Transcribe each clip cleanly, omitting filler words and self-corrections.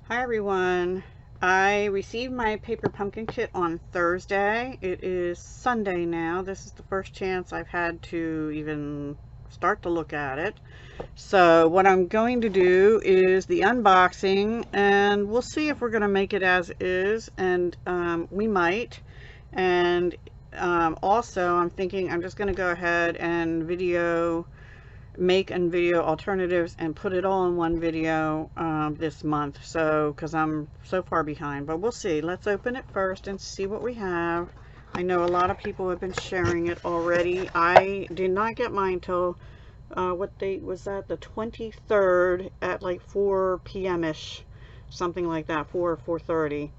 Hi everyone. I received my paper pumpkin kit on Thursday. It is Sunday now. This is the first chance I've had to even start to look at it. So what I'm going to do is the unboxing, and we'll see if we're going to make it as is, and we might. And also I'm thinking I'm just going to go ahead and make and video alternatives and put it all in one video this month, so because I'm so far behind, but we'll see. Let's open it first and see what we have. I know a lot of people have been sharing it already. I did not get mine till what date was that? The 23rd at like 4 p.m. ish, something like that, 4 or 4:30,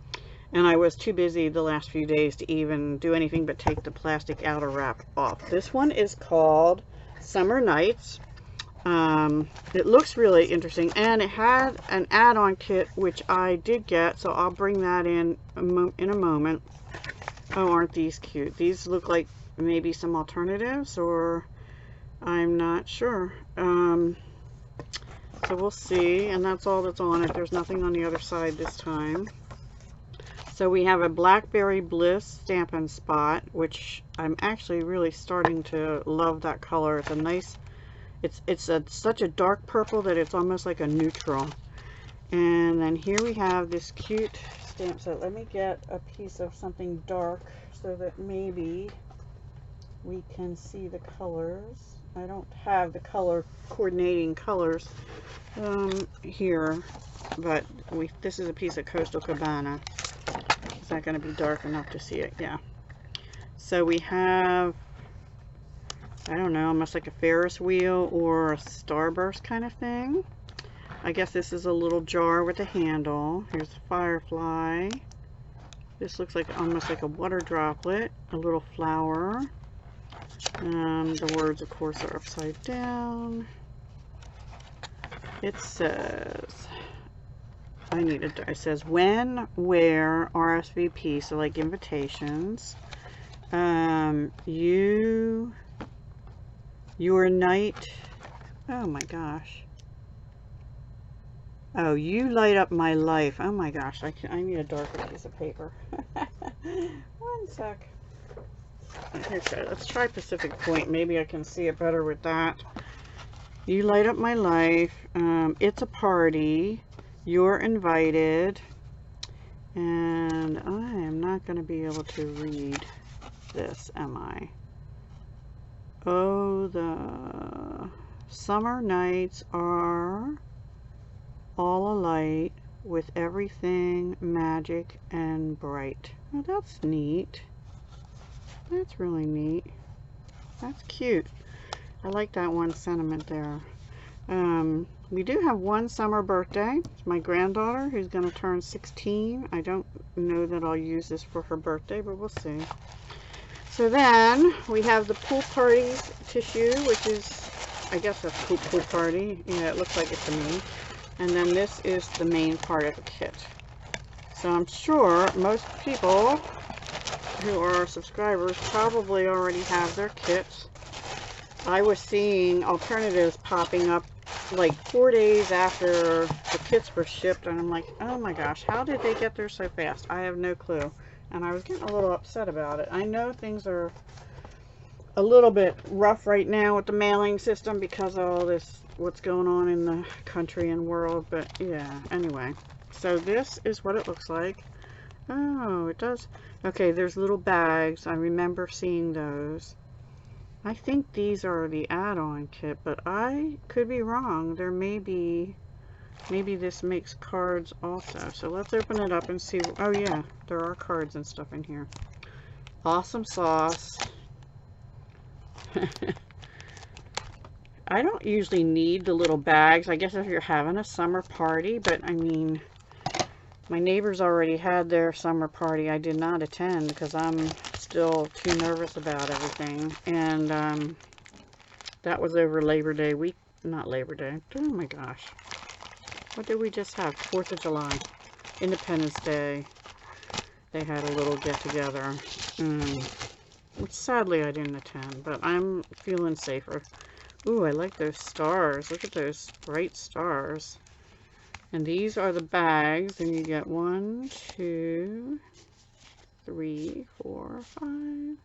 and I was too busy the last few days to even do anything but take the plastic outer wrap off. This one is called Summer Nights. It looks really interesting, and it had an add-on kit which I did get, so I'll bring that in a moment. Oh, aren't these cute? These look like maybe some alternatives, or I'm not sure. So we'll see, and that's all that's on it. There's nothing on the other side this time. So we have a Blackberry Bliss Stampin' Spot, which I'm actually really starting to love that color. It's a nice, it's such a dark purple that it's almost like a neutral. And then here we have this cute stamp set. Let me get a piece of something dark so that maybe we can see the colors. I don't have the color coordinating colors here, but this is a piece of Coastal Cabana. Is that going to be dark enough to see it? Yeah. So we have, I don't know, almost like a Ferris wheel or a starburst kind of thing. I guess this is a little jar with a handle. Here's a firefly. This looks like almost like a water droplet, a little flower. The words, of course, are upside down. It says, it says when, where, RSVP, so like invitations. Your night, oh my gosh. Oh, you light up my life. Oh my gosh, I need a darker piece of paper. One sec. Okay, let's try Pacific Point. Maybe I can see it better with that. You light up my life. It's a party. You're invited. And I am not going to be able to read this, am I? Oh, the summer nights are all alight with everything magic and bright. Oh, that's neat. That's really neat. That's cute. I like that one sentiment there. We do have one summer birthday. It's my granddaughter who's going to turn 16. I don't know that I'll use this for her birthday, but we'll see. So then we have the pool party tissue, which is, I guess, a pool party. Yeah, it looks like it to me. And then this is the main part of the kit. So I'm sure most people who are subscribers probably already have their kits. I was seeing alternatives popping up like 4 days after the kits were shipped, and I'm like, oh my gosh, how did they get there so fast? I have no clue. And I was getting a little upset about it. I know things are a little bit rough right now with the mailing system because of all this, what's going on in the country and world, but yeah, anyway. So this is what it looks like. Oh, it does. Okay, there's little bags. I remember seeing those. I think these are the add-on kit, but I could be wrong. There may be, maybe this makes cards also. So let's open it up and see. Oh yeah, there are cards and stuff in here. Awesome sauce. I don't usually need the little bags. I guess if you're having a summer party, but I mean, my neighbors already had their summer party. I did not attend because I'm still too nervous about everything. And that was over Labor Day week. Not Labor Day. Oh my gosh. What did we just have? 4th of July. Independence Day. They had a little get-together. Which sadly I didn't attend, but I'm feeling safer. Ooh, I like those stars. Look at those bright stars. And these are the bags, and you get 1, 2, 3, 4, 5,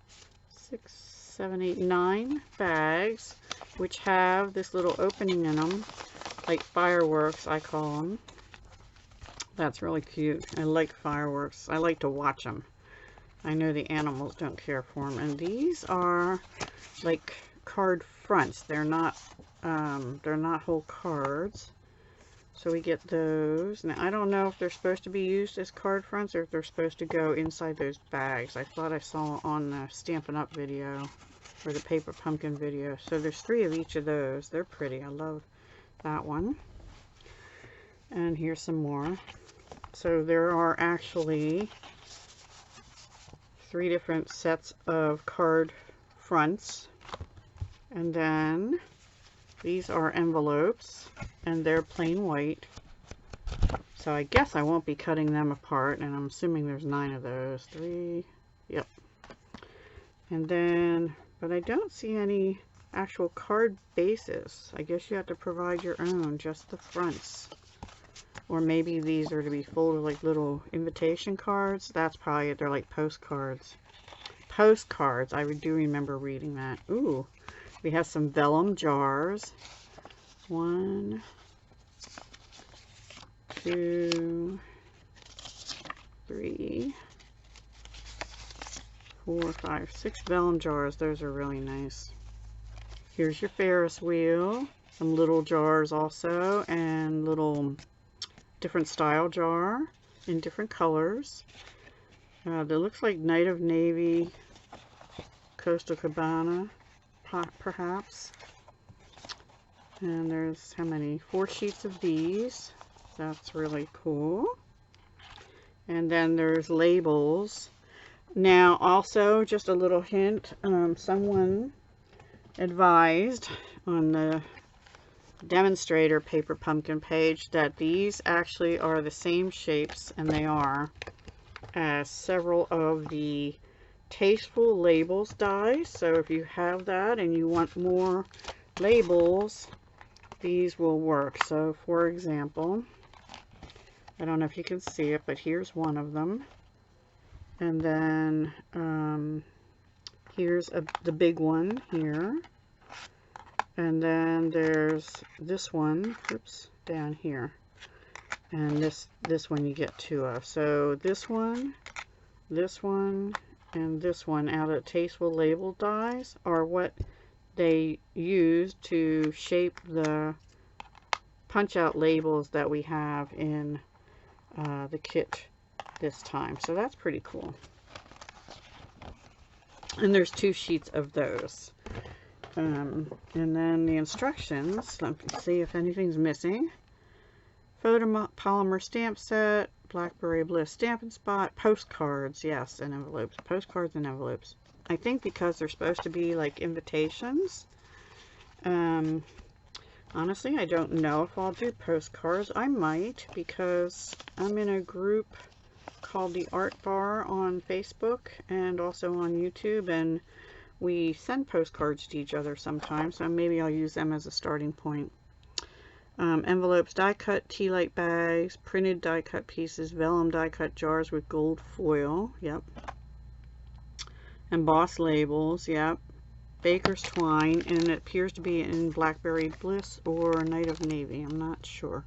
6, 7, 8, 9 bags, which have this little opening in them, like fireworks, I call them. That's really cute. I like fireworks. I like to watch them. I know the animals don't care for them. And these are like card fronts. They're not whole cards. So we get those. Now I don't know if they're supposed to be used as card fronts or if they're supposed to go inside those bags. I thought I saw on the Stampin' Up video or the Paper Pumpkin video. So there's 3 of each of those. They're pretty. I love that one. And here's some more. So there are actually 3 different sets of card fronts. And then these are envelopes, and they're plain white. So I guess I won't be cutting them apart, and I'm assuming there's 9 of those. 3, yep. And then, but I don't see any actual card bases. I guess you have to provide your own, just the fronts. Or maybe these are to be folded like little invitation cards. That's probably it. They're like postcards. Postcards. I do remember reading that. Ooh. We have some vellum jars. 1, 2, 3, 4, 5, 6 vellum jars. Those are really nice. Here's your Ferris wheel. Some little jars also, and little different style jar in different colors. That looks like Night of Navy, Coastal Cabana, perhaps. And there's how many? 4 sheets of these. That's really cool. And then there's labels. Now also, just a little hint, someone advised on the demonstrator Paper Pumpkin page that these actually are the same shapes, and they are, as several of the Tasteful Labels dies. So if you have that and you want more labels, these will work. So for example, I don't know if you can see it, but here's one of them. And then here's the big one here. And then there's this one, oops, down here. And this one you get 2 of. So this one, and this one out of Tasteful Label dies are what they use to shape the punch-out labels that we have in the kit this time. So that's pretty cool. And there's 2 sheets of those. And then the instructions, let me see if anything's missing. Photopolymer stamp set, Blackberry Bliss Stampin' Spot, postcards, yes, and envelopes. Postcards and envelopes. I think because they're supposed to be like invitations. Honestly, I don't know if I'll do postcards. I might, because I'm in a group called the Art Bar on Facebook and also on YouTube, and we send postcards to each other sometimes, so maybe I'll use them as a starting point. Envelopes, die cut tea light bags, printed die cut pieces, vellum die cut jars with gold foil, yep. Embossed labels, yep. Baker's twine, and it appears to be in Blackberry Bliss or Night of Navy, I'm not sure.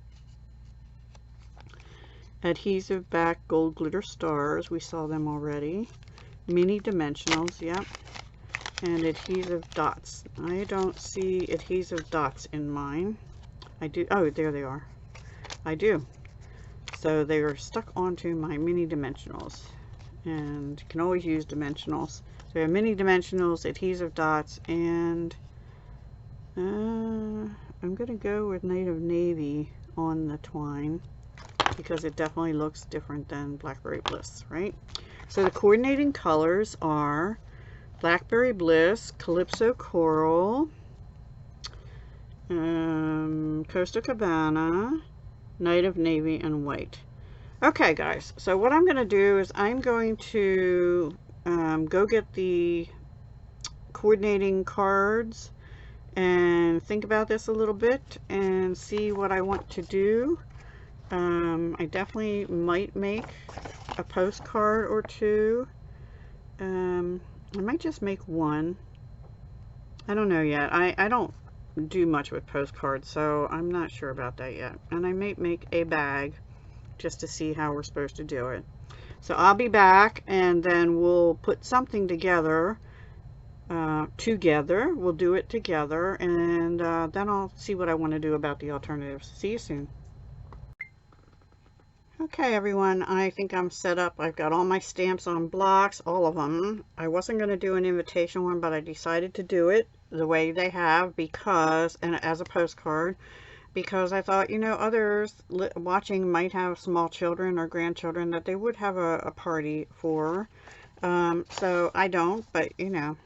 Adhesive back gold glitter stars, we saw them already. Mini dimensionals, yep. And adhesive dots. I don't see adhesive dots in mine. I do. Oh, there they are. I do. So they are stuck onto my mini dimensionals. And you can always use dimensionals. So we have mini dimensionals, adhesive dots, and I'm going to go with Night of Navy on the twine, because it definitely looks different than Blackberry Bliss, right? So the coordinating colors are Blackberry Bliss, Calypso Coral, Coastal Cabana, Night of Navy, and White. Okay, guys, so what I'm going to do is I'm going to go get the coordinating cards and think about this a little bit and see what I want to do. I definitely might make a postcard or two. I might just make one. I don't know yet. I don't do much with postcards, so I'm not sure about that yet. And I might make a bag just to see how we're supposed to do it. So I'll be back, and then we'll put something together. We'll do it together, and then I'll see what I want to do about the alternatives. See you soon. Okay, everyone, I think I'm set up. I've got all my stamps on blocks, all of them. I wasn't going to do an invitation one, but I decided to do it the way they have because, and as a postcard, because I thought, you know, others watching might have small children or grandchildren that they would have a party for. So I don't, but you know.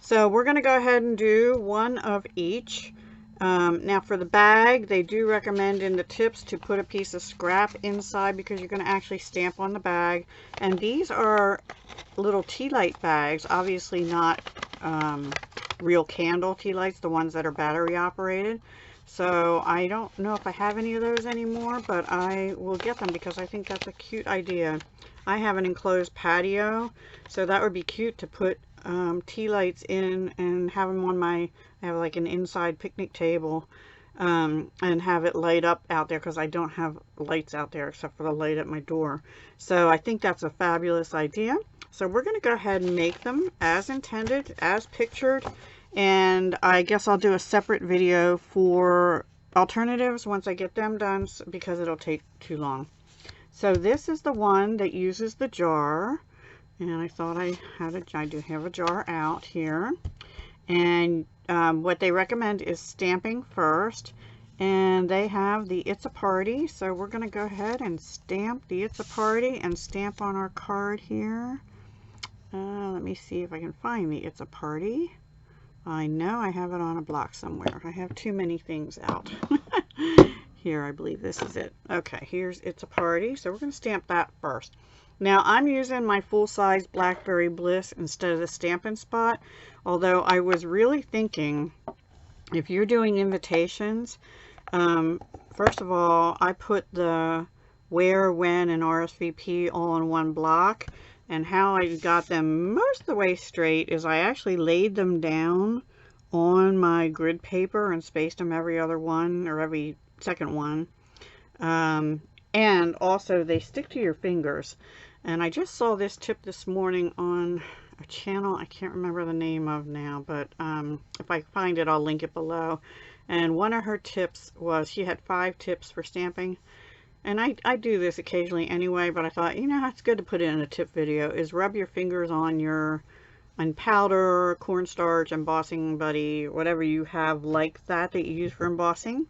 So we're going to go ahead and do one of each. Now for the bag, they do recommend in the tips to put a piece of scrap inside because you're going to actually stamp on the bag. And these are little tea light bags, obviously not real candle tea lights, the ones that are battery operated. So I don't know if I have any of those anymore, but I will get them because I think that's a cute idea. I have an enclosed patio, so that would be cute to put tea lights in and have them on my, I have like an inside picnic table, and have it light up out there because I don't have lights out there except for the light at my door. So I think that's a fabulous idea. So we're going to go ahead and make them as intended, as pictured, and I guess I'll do a separate video for alternatives once I get them done because it'll take too long. So this is the one that uses the jar. And I thought I do have a jar out here. And what they recommend is stamping first. And they have the It's a Party. So we're going to go ahead and stamp the It's a Party and stamp on our card here. Let me see if I can find the It's a Party. I know I have it on a block somewhere. I have too many things out. Here, I believe this is it. Okay, here's It's a Party. So we're going to stamp that first. Now I'm using my full-size Blackberry Bliss instead of the Stampin' Spot, although I was really thinking if you're doing invitations, first of all, I put the where, when, and RSVP all in one block, and how I got them most of the way straight is I actually laid them down on my grid paper and spaced them every other one or every second one, and also they stick to your fingers. And I just saw this tip this morning on a channel I can't remember the name of now, but if I find it, I'll link it below. And one of her tips was she had 5 tips for stamping. And I do this occasionally anyway, but I thought, you know, it's good to put it in a tip video, is rub your fingers on powder, cornstarch, embossing buddy, whatever you have like that you use for embossing.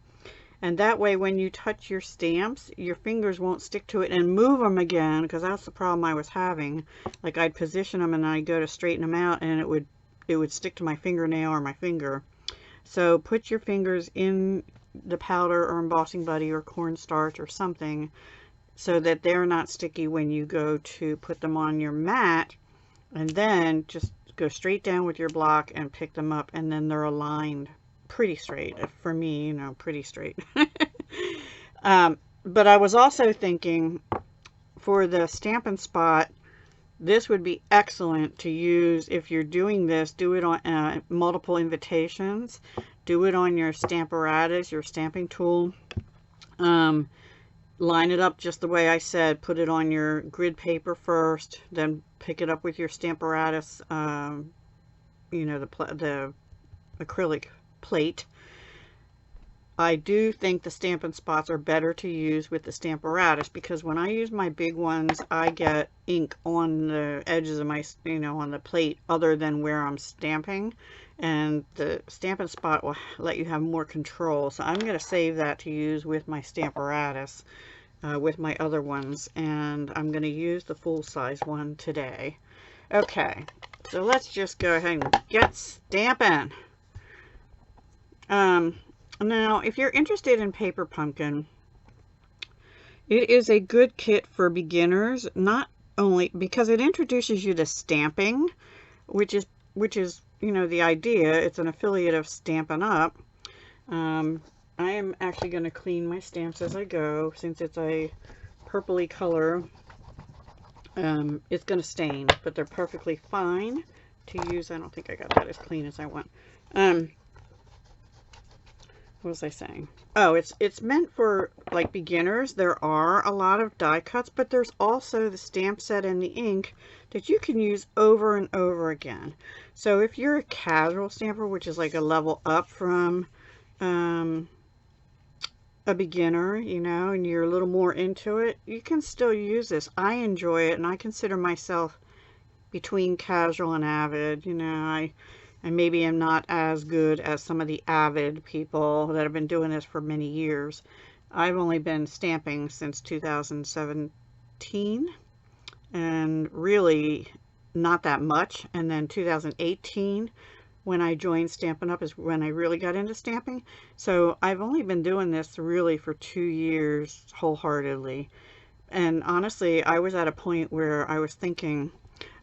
And that way when you touch your stamps, your fingers won't stick to it and move them again, because that's the problem I was having. Like I'd position them and I'd go to straighten them out and it would stick to my fingernail or my finger. So put your fingers in the powder or embossing buddy or cornstarch or something so that they're not sticky when you go to put them on your mat, and then just go straight down with your block and pick them up, and then they're aligned pretty straight. For me, you know, pretty straight. But I was also thinking for the Stampin' Spot, this would be excellent to use if you're doing this. Do it on multiple invitations. Do it on your Stamparatus, your stamping tool. Line it up just the way I said. Put it on your grid paper first, then pick it up with your Stamparatus, you know, the acrylic plate. I do think the Stampin' Spots are better to use with the Stamparatus, because when I use my big ones, I get ink on the edges of my, you know, on the plate other than where I'm stamping, and the Stampin' Spot will let you have more control. So I'm going to save that to use with my Stamparatus, with my other ones, and I'm going to use the full-size one today. Okay, so let's just go ahead and get stamping. Now, if you're interested in Paper Pumpkin, it is a good kit for beginners, not only because it introduces you to stamping, which is, you know, the idea. It's an affiliate of Stampin' Up. I am actually going to clean my stamps as I go. Since it's a purpley color, it's going to stain, but they're perfectly fine to use. I don't think I got that as clean as I want. What was I saying? Oh, it's meant for like beginners. There are a lot of die cuts, but there's also the stamp set and the ink that you can use over and over again. So if you're a casual stamper, which is like a level up from a beginner, you know, and you're a little more into it, you can still use this. I enjoy it, and I consider myself between casual and avid. You know, I maybe am not as good as some of the avid people that have been doing this for many years. I've only been stamping since 2017, and really not that much. And then 2018, when I joined Stampin' Up, is when I really got into stamping. So I've only been doing this really for 2 years wholeheartedly. And honestly, I was at a point where I was thinking,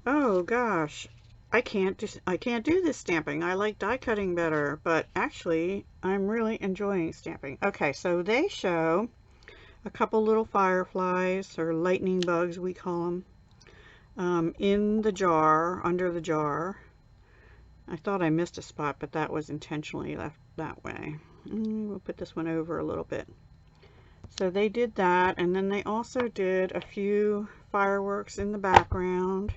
oh gosh, I can't do this stamping. I like die cutting better. But actually, I'm really enjoying stamping. Okay, so they show a couple little fireflies, or lightning bugs we call them, in the jar, under the jar. I thought I missed a spot, but that was intentionally left that way. We'll put this one over a little bit. So they did that, and then they also did a few fireworks in the background.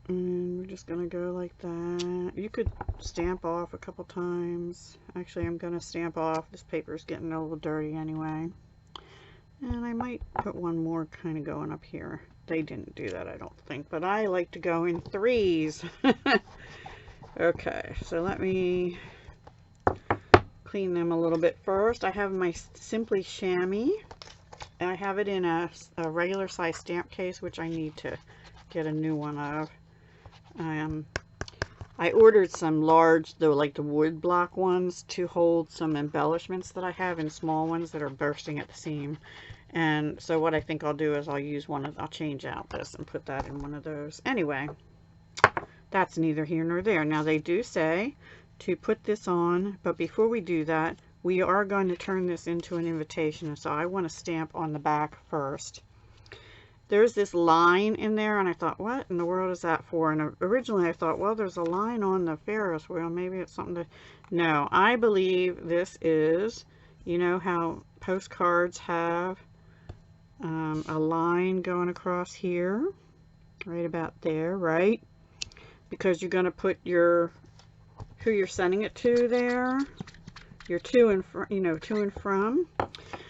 And we're just going to go like that. You could stamp off a couple times. Actually, I'm going to stamp off. This paper is getting a little dirty anyway. And I might put one more kind of going up here. They didn't do that, I don't think, but I like to go in threes. Okay, so let me clean them a little bit first. I have my Simply Chamois. I have it in a regular size stamp case, which I need to get a new one of. I ordered some large, though, like the wood block ones, to hold some embellishments that I have in small ones that are bursting at the seam. And so what I think I'll do is I'll change out this and put that in one of those. Anyway, that's neither here nor there. Now they do say to put this on, but before we do that, we are going to turn this into an invitation. So I want to stamp on the back first. There's this line in there, and I thought, what in the world is that for? And originally I thought, well, there's a line on the Ferris wheel. Maybe it's something to... No, I believe this is, you know how postcards have a line going across here, right about there, right? Because you're going to put who you're sending it to there, your to and from, you know, to and from.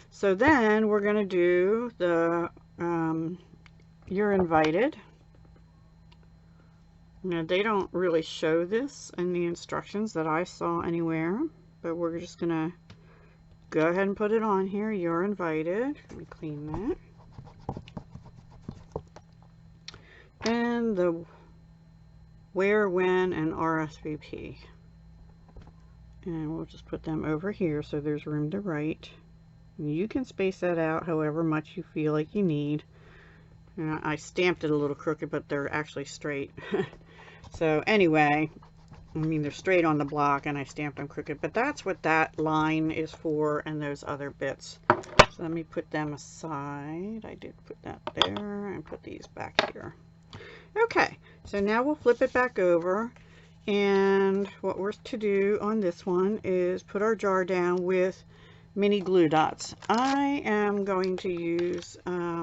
So then we're going to do the you're invited. Now they don't really show this in the instructions that I saw anywhere, but we're just going to go ahead and put it on here. You're invited. Let me clean that. And the where, when, and RSVP. And we'll just put them over here so there's room to write. You can space that out however much you feel like you need. I stamped it a little crooked, but they're actually straight. So anyway, I mean, they're straight on the block, and I stamped them crooked, but that's what that line is for, and those other bits. So let me put them aside. I did put that there, and put these back here. Okay, so now we'll flip it back over, and what we're to do on this one is put our jar down with mini glue dots. I am going to use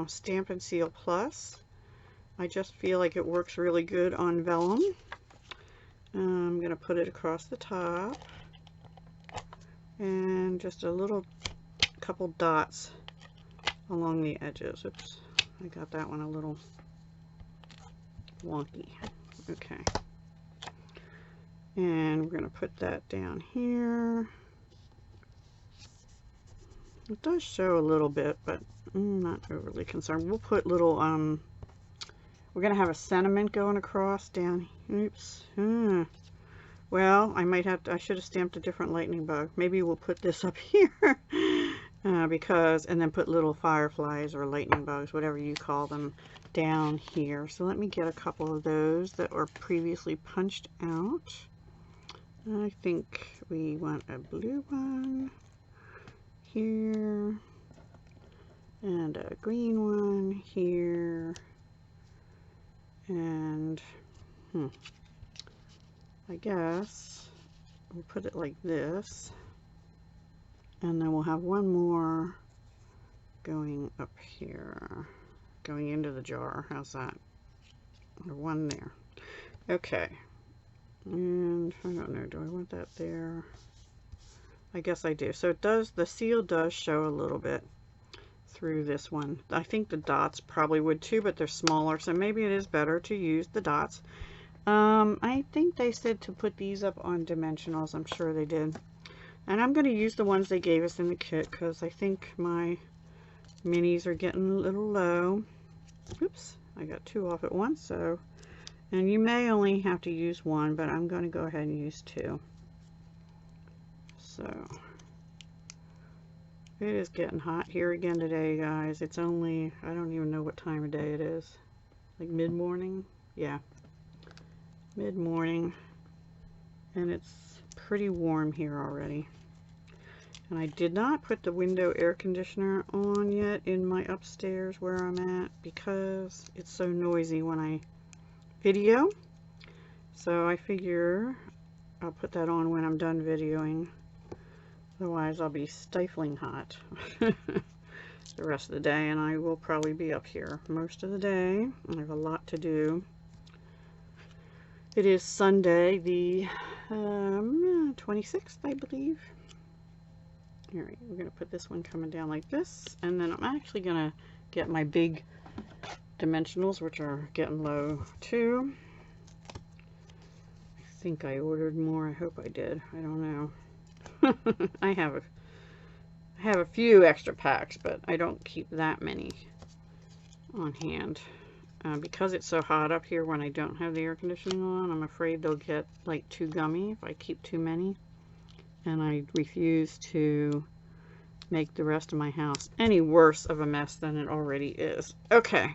Stampin' Seal Plus. I just feel like it works really good on vellum. I'm going to put it across the top, and just a couple dots along the edges. Oops, I got that one a little wonky. Okay, and we're going to put that down here. It does show a little bit, but I'm not overly concerned. We'll put little, we're going to have a sentiment going across down. Oops. Well, I should have stamped a different lightning bug. Maybe we'll put this up here. And then put little fireflies or lightning bugs, whatever you call them, down here. So let me get a couple of those that were previously punched out. I think we want a blue one here and a green one here, and I guess we'll put it like this, and then we'll have one more going up here, going into the jar. How's that? Or one there. Okay. And I don't know, do I want that there? I guess I do. So it does, the seal does show a little bit through this one. I think the dots probably would too, but they're smaller, so maybe it is better to use the dots. I think they said to put these up on dimensionals. I'm sure they did. And I'm going to use the ones they gave us in the kit because I think my minis are getting a little low. Oops, I got two off at once, so, and you may only have to use one, but I'm going to go ahead and use two. So it is getting hot here again today, guys. It's only, I don't even know what time of day it is. Like mid-morning? Yeah, mid-morning. And it's pretty warm here already. And I did not put the window air conditioner on yet in my upstairs where I'm at because it's so noisy when I video. So I figure I'll put that on when I'm done videoing. Otherwise I'll be stifling hot the rest of the day, and I will probably be up here most of the day. I have a lot to do. It is Sunday the 26th, I believe. Alright, we're going to put this one coming down like this, and then I'm actually going to get my big dimensionals, which are getting low too. I think I ordered more. I hope I did. I don't know. I have a few extra packs, but I don't keep that many on hand. Because it's so hot up here when I don't have the air conditioning on, I'm afraid they'll get like too gummy if I keep too many. And I refuse to make the rest of my house any worse of a mess than it already is. Okay,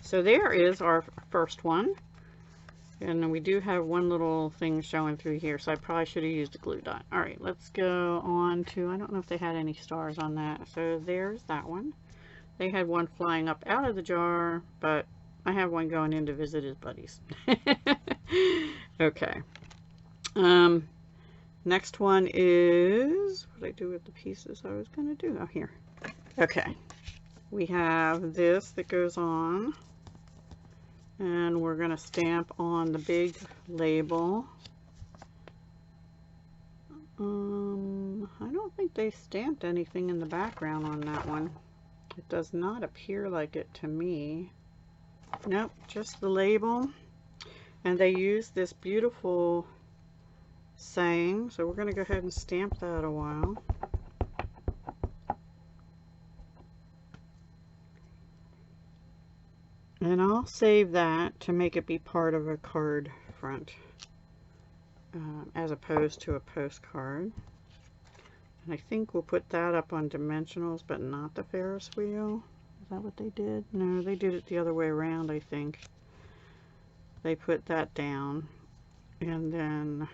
so there is our first one. And we do have one little thing showing through here, so I probably should have used a glue dot. Alright, let's go on to, I don't know if they had any stars on that. So there's that one. They had one flying up out of the jar, but I have one going in to visit his buddies. Okay. Next one is, what did I do with the pieces I was going to do? Oh, here. Okay. We have this that goes on, and we're going to stamp on the big label. I don't think they stamped anything in the background on that one. It does not appear like it to me. Nope, just the label. And they use this beautiful saying, so we're going to go ahead and stamp that a while. And I'll save that to make it be part of a card front, as opposed to a postcard. And I think we'll put that up on dimensionals, but not the Ferris wheel. Is that what they did? No, they did it the other way around, I think. They put that down, and then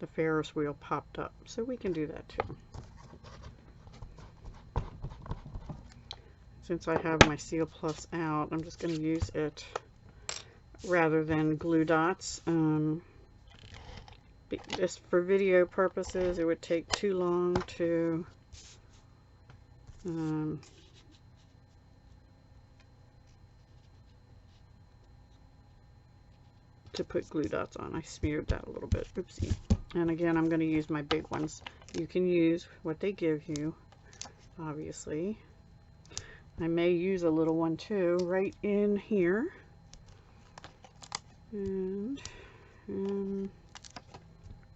the Ferris wheel popped up. So we can do that too. Since I have my Seal Plus out, I'm just going to use it rather than glue dots. Just for video purposes, it would take too long to put glue dots on. I smeared that a little bit. Oopsie. And again, I'm going to use my big ones. You can use what they give you, obviously. I may use a little one too, right in here. And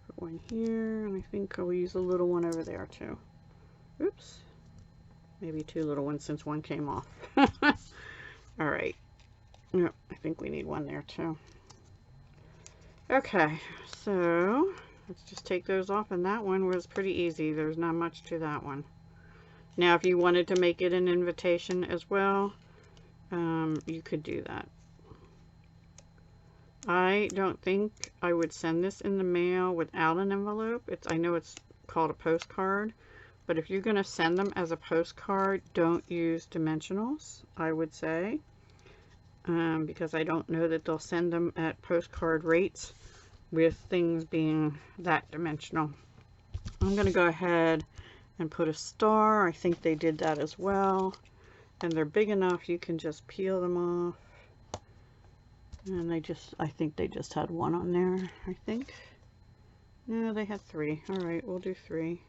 put one here, and I think I'll use a little one over there too. Oops. Maybe two little ones since one came off. Alright. Yep, I think we need one there too. Okay, so let's just take those off, and that one was pretty easy. There's not much to that one. Now, if you wanted to make it an invitation as well, you could do that. I don't think I would send this in the mail without an envelope. I know it's called a postcard, but if you're going to send them as a postcard, don't use dimensionals, I would say, because I don't know that they'll send them at postcard rates with things being that dimensional. I'm going to go ahead and put a star. I think they did that as well, and they're big enough you can just peel them off. And I think they just had one on there, I think. No, they had 3. All right, we'll do 3.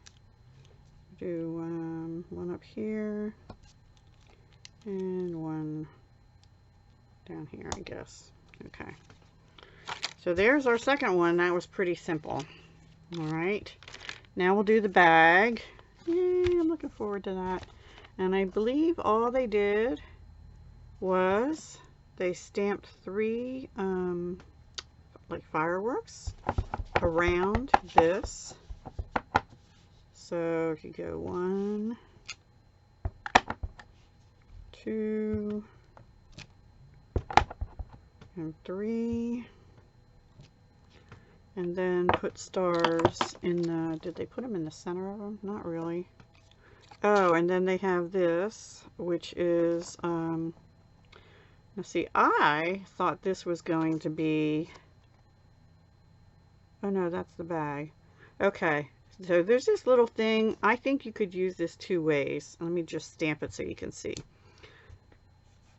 Do one up here and one down here, I guess. Okay. So there's our second one. That was pretty simple. All right. Now we'll do the bag. Yay, I'm looking forward to that. And I believe all they did was they stamped 3 like fireworks around this. So if you go 1, 2, and 3, and then put stars in the, did they put them in the center of them? Not really. Oh, and then they have this, which is, let's see, I thought this was going to be, oh no, that's the bag. Okay, so there's this little thing. I think you could use this 2 ways. Let me just stamp it so you can see.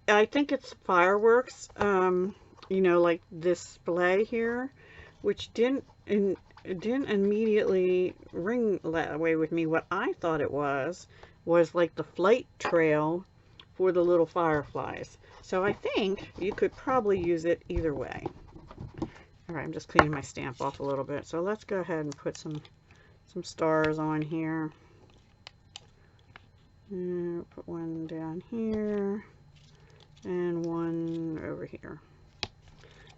I think it's fireworks, you know, like this display here, which didn't immediately ring that way with me. What I thought it was like the flight trail for the little fireflies. So I think you could probably use it either way. All right, I'm just cleaning my stamp off a little bit. So let's go ahead and put some stars on here. And put one down here and one over here.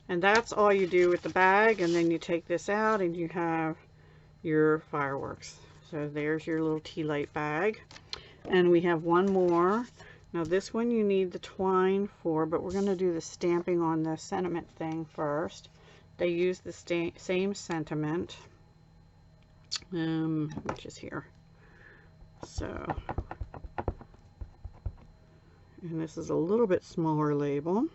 And that's all you do with the bag, and then you take this out and you have your fireworks. So there's your little tea light bag. And we have one more. Now this one you need the twine for, but we're going to do the stamping on the sentiment thing first. They use the same sentiment, which is here. So, and this is a little bit smaller label,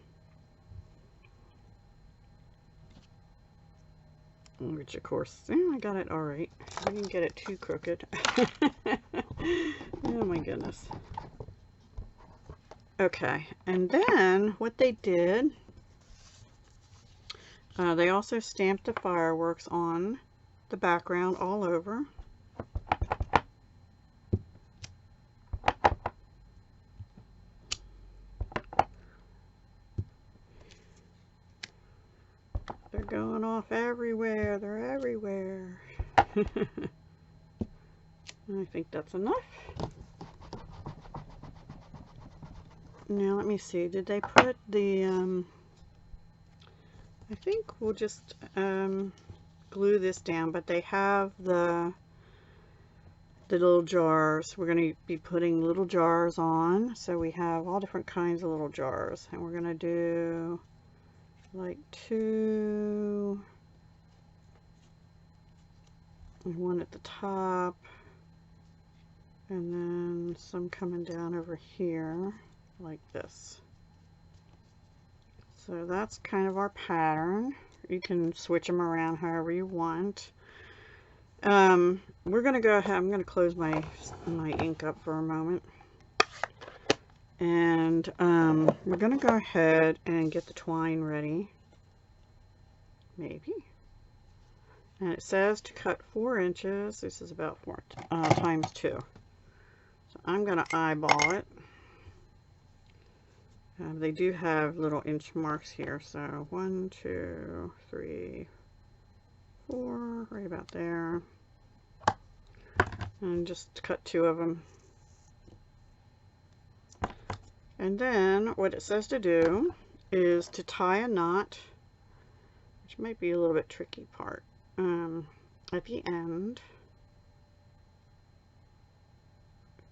which of course, I got it all right. I didn't get it too crooked. Oh my goodness. Okay, and then what they did, they also stamped the fireworks on the background all over. They're going off everywhere. They're everywhere. I think that's enough. Now let me see. Did they put the, I think we'll just glue this down, but they have the little jars. We're going to be putting little jars on. So we have all different kinds of little jars. And we're going to do like 2, and one at the top, and then some coming down over here like this. So that's kind of our pattern. You can switch them around however you want. We're going to go ahead, I'm going to close my ink up for a moment. And we're going to go ahead and get the twine ready. Maybe. And it says to cut 4 inches. This is about 4 times 2. So I'm going to eyeball it. They do have little inch marks here. So 1, 2, 3, 4, right about there. And just cut 2 of them. And then what it says to do is to tie a knot, which might be a little bit tricky part, at the end.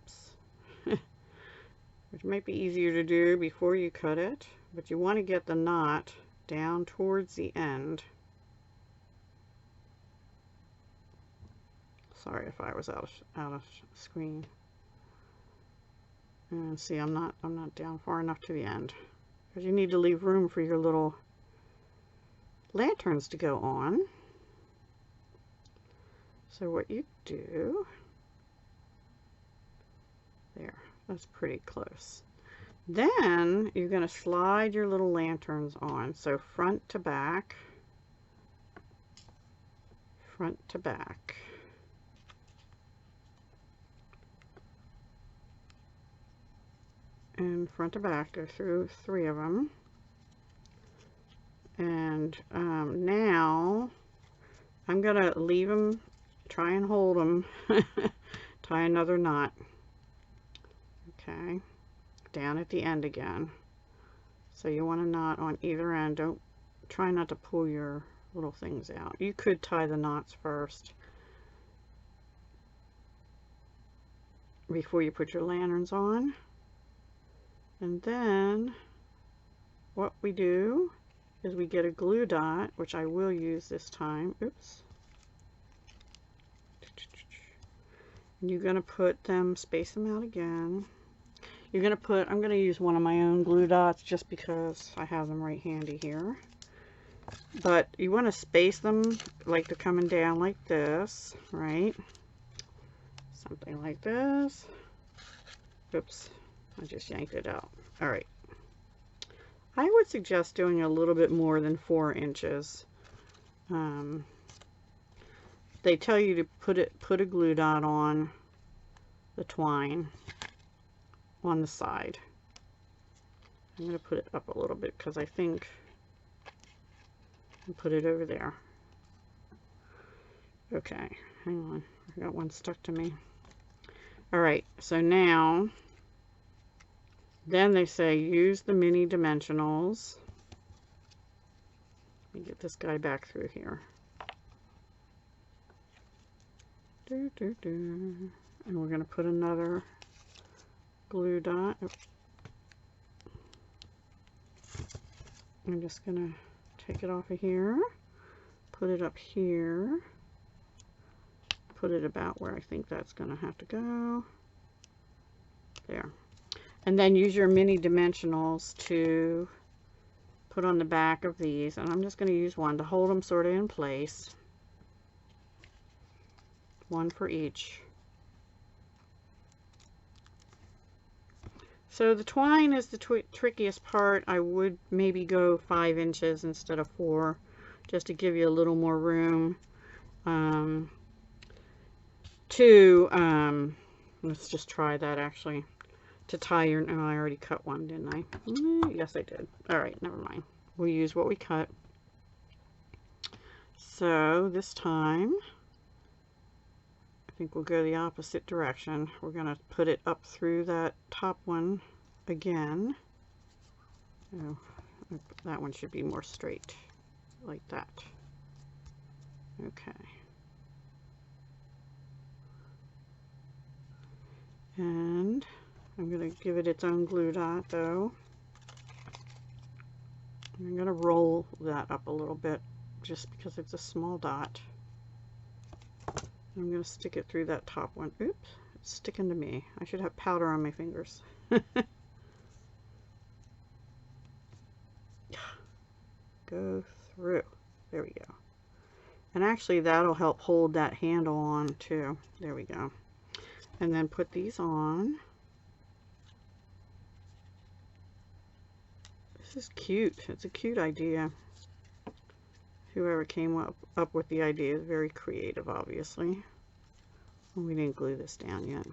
Oops. Which might be easier to do before you cut it, but you want to get the knot down towards the end. Sorry if I was out of screen. And see, I'm not down far enough to the end, because you need to leave room for your little lanterns to go on. So what you do, there, that's pretty close. Then you're going to slide your little lanterns on, so front to back, front to back. And front to back, go through 3 of them. And now I'm going to leave them, try and hold them, tie another knot. Okay, down at the end again. So you want a knot on either end. Don't try not to pull your little things out. You could tie the knots first before you put your lanterns on. And then what we do is we get a glue dot, which I will use this time. Oops. And you're going to put them, space them out again. You're going to put, I'm going to use one of my own glue dots just because I have them right handy here. But you want to space them like they're coming down like this, right? Something like this. Oops. I just yanked it out. All right. I would suggest doing a little bit more than 4 inches. They tell you to put a glue dot on the twine on the side. I'm going to put it up a little bit because I think I'll put it over there. Okay, hang on. I got one stuck to me. All right, so now then they say use the mini dimensionals. Let me get this guy back through here. And we're going to put another glue dot. I'm just going to take it off of here, put it up here, put it about where I think that's going to have to go. There. And then use your mini dimensionals to put on the back of these. And I'm just going to use one to hold them sort of in place. One for each. So the twine is the trickiest part. I would maybe go 5 inches instead of 4, just to give you a little more room. Let's just try that actually. To tie your, oh, I already cut one, didn't I? Yes, I did. All right, never mind. We'll use what we cut. So this time, I think we'll go the opposite direction. We're going to put it up through that top one again. Oh, that one should be more straight, like that. Okay. And I'm going to give it its own glue dot though. I'm going to roll that up a little bit just because it's a small dot. I'm going to stick it through that top one. Oops, it's sticking to me. I should have powder on my fingers. Go through. There we go. And actually that'll help hold that handle on too. There we go. And then put these on. This is cute. It's a cute idea. Whoever came up with the idea is very creative, obviously. We didn't glue this down yet.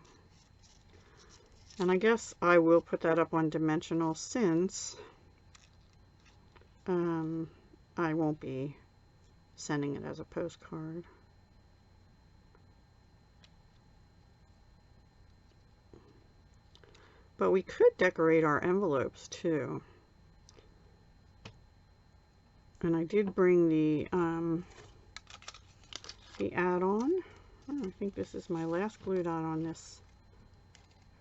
And I guess I will put that up on dimensional since I won't be sending it as a postcard. But we could decorate our envelopes too. And I did bring the add-on. Oh, I think this is my last glue dot on this,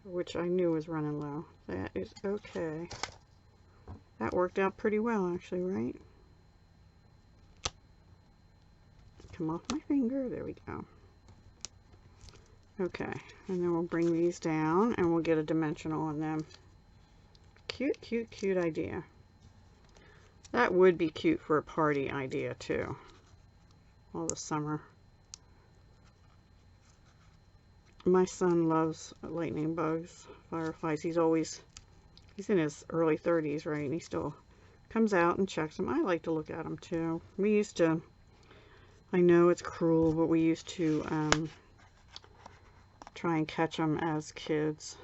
which I knew was running low. That is okay. That worked out pretty well actually, right? come off my finger. There we go. Okay, and then we'll bring these down and we'll get a dimensional on them. Cute, cute, cute idea. That would be cute for a party idea too. All the summer. My son loves lightning bugs, fireflies. He's in his early 30s, right? And he still comes out and checks them. I like to look at them too. We used to, I know it's cruel, but we used to try and catch them as kids.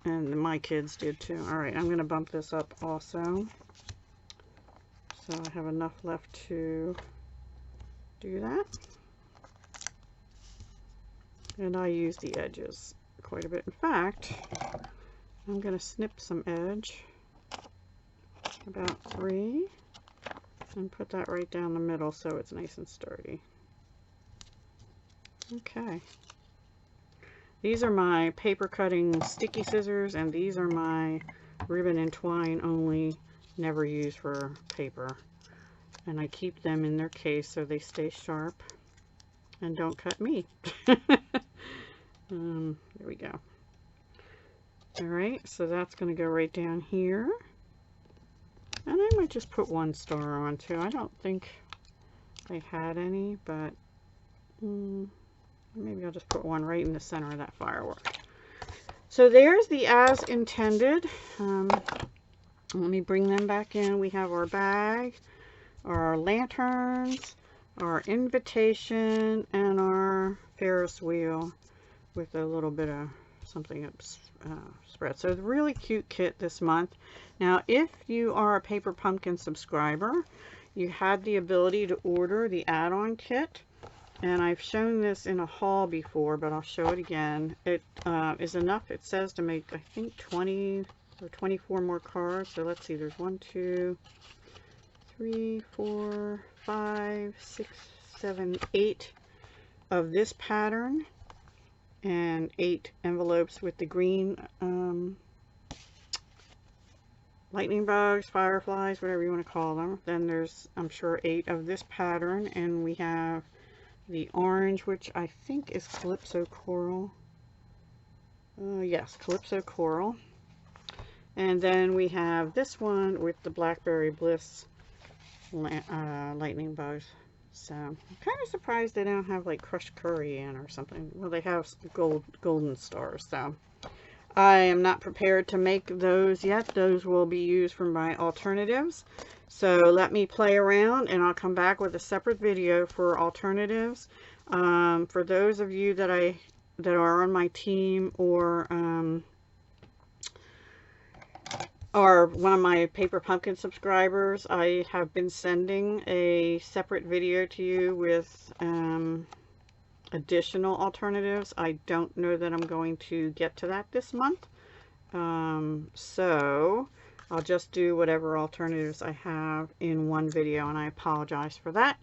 And my kids did too. Alright, I'm going to bump this up also. So I have enough left to do that. And I use the edges quite a bit. In fact, I'm going to snip some edge, about 3, and put that right down the middle so it's nice and sturdy. Okay. These are my paper cutting sticky scissors, and these are my ribbon and twine only, never used for paper. And I keep them in their case so they stay sharp and don't cut me. There we go. Alright, so that's going to go right down here. And I might just put 1 star on too. I don't think I had any, but maybe I'll just put 1 right in the center of that firework. So there's the as intended. Let me bring them back in. We have our bag, our lanterns, our invitation, and our Ferris wheel with a little bit of something spread. So it's a really cute kit this month. Now, if you are a Paper Pumpkin subscriber, you had the ability to order the add-on kit. And I've shown this in a haul before, but I'll show it again. It is enough, it says, to make, I think, 20 or 24 more cards. So let's see, there's 1, 2, 3, 4, 5, 6, 7, 8 of this pattern. And 8 envelopes with the green lightning bugs, fireflies, whatever you want to call them. Then there's, I'm sure, 8 of this pattern. And we have the orange, which I think is Calypso Coral. Yes, Calypso Coral. And then we have this one with the Blackberry Bliss lightning bugs. So I'm kind of surprised they don't have like crushed curry in or something. Well, they have golden stars. So I am not prepared to make those yet. Those will be used for my alternatives. So let me play around and I'll come back with a separate video for alternatives. For those of you that are on my team or one of my Paper Pumpkin subscribers, I have been sending a separate video to you with additional alternatives. I don't know that I'm going to get to that this month. So I'll just do whatever alternatives I have in one video, and I apologize for that.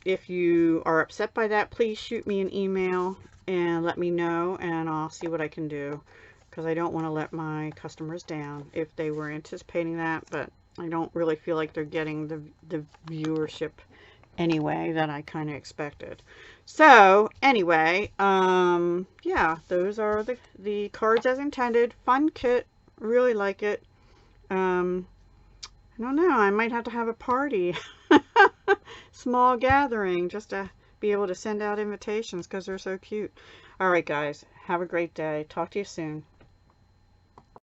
If you are upset by that, please shoot me an email and let me know, and I'll see what I can do, because I don't want to let my customers down if they were anticipating that, but I don't really feel like they're getting the viewership anyway that I kind of expected. So anyway, yeah, those are the cards as intended. Fun kit, really like it. I don't know, I might have to have a party, small gathering, just to be able to send out invitations because they're so cute. All right, guys, have a great day. Talk to you soon.